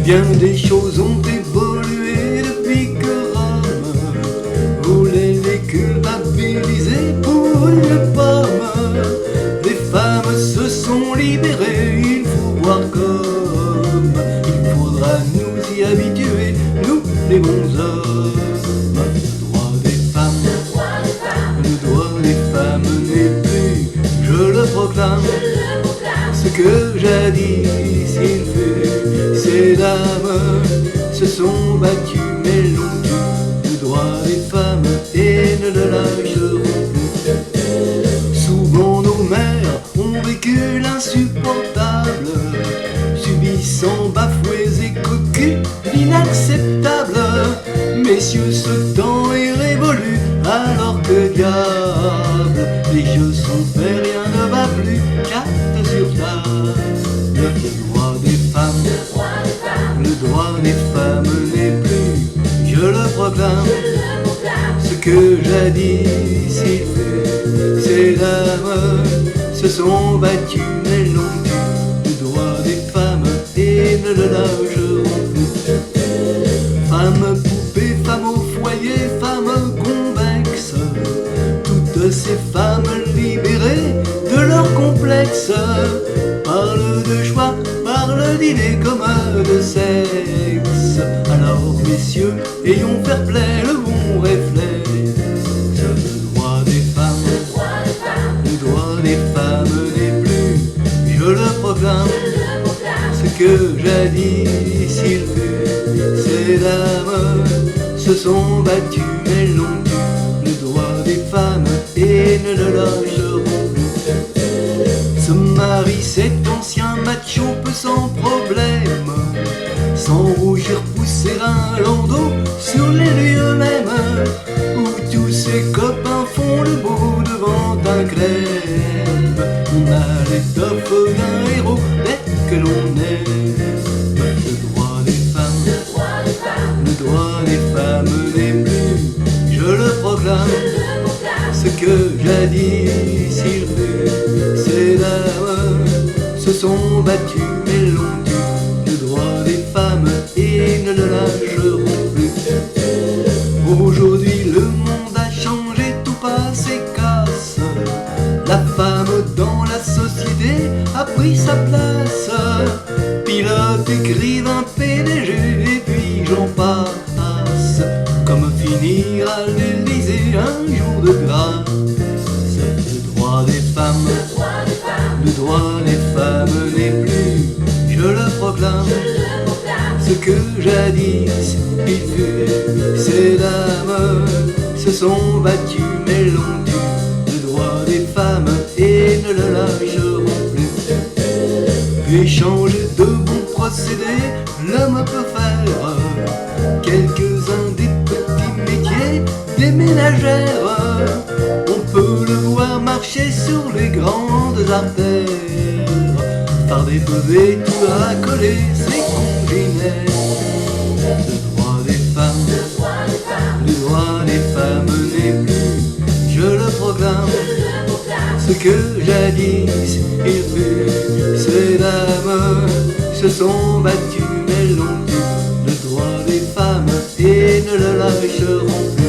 Bien des choses ont évolué depuis que Rome voulait les culpabiliser pour une pomme. Les femmes se sont libérées, il faut voir comme il faudra nous y habituer, nous les bons hommes. Le droit des femmes, le droit des femmes n'est plus, je le proclame, ce que jadis il fut. Ces dames se sont battues mais l'ont dû, le droit des femmes, et ne le lâcheront plus. Souvent nos mères ont vécu l'insupportable, subissant bafoués et cocus inacceptables. Messieurs, ce temps est révolu, alors que diable, les jeux sont faits, rien ne va plus, carte sur table. Le droit des femmes, le droit des femmes n'est plus, je le proclame, ce que jadis il fut. Ces dames se sont battues mais l'ont dû, le droit des femmes, et ne le lâcheront plus. Femmes poupées, femmes au foyer, femmes convexes, toutes ces femmes libérées de leur complexe parlent de choix, parlent d'idées comme de sexe. Alors messieurs, ayons fair play, le bon réflexe. Le droit des femmes, le droit des femmes n'est plus, je le proclame, ce que jadis il fut. Ces dames se sont battues mais l'ont dû, le droit des femmes, et ne le lâcheront plus. Se marie cet ancien macho peu sans problème, sans rougir pousser un landau sur les lieux mêmes, où tous ses copains font le beau devant un clem. On a l'étoffe d'un héros dès que l'on aime. Le droit des femmes, le droit des femmes n'est plus, je le proclame, ce que jadis il fut. Ces dames se sont battues mais l'ont dû, le droit des femmes, et ne le lâcheront plus. Aujourd'hui le monde a changé, tout passe et casse, la femme dans la société a pris sa place. Pilote, écrivain, PDG, et puis j'en passe. Comme finir à l'Élysée un jour de grâce. Le droit des femmes, le droit des femmes n'est plus, je le proclame, ce que jadis il fut. Ces dames se sont battues mais l'ont dû, le droit des femmes, et ne le lâcheront plus. Échanger de bons procédés, l'homme peut faire quelques-uns des petits métiers des ménagères. On peut le voir marcher sur les grandes artères, par des pavés tout racolés, ses congénères. Le droit des femmes, le droit des femmes n'est plus, je le proclame, ce que jadis il fut. Ces dames se sont battues mais l'ont dû, le droit des femmes, et ne le lâcheront plus.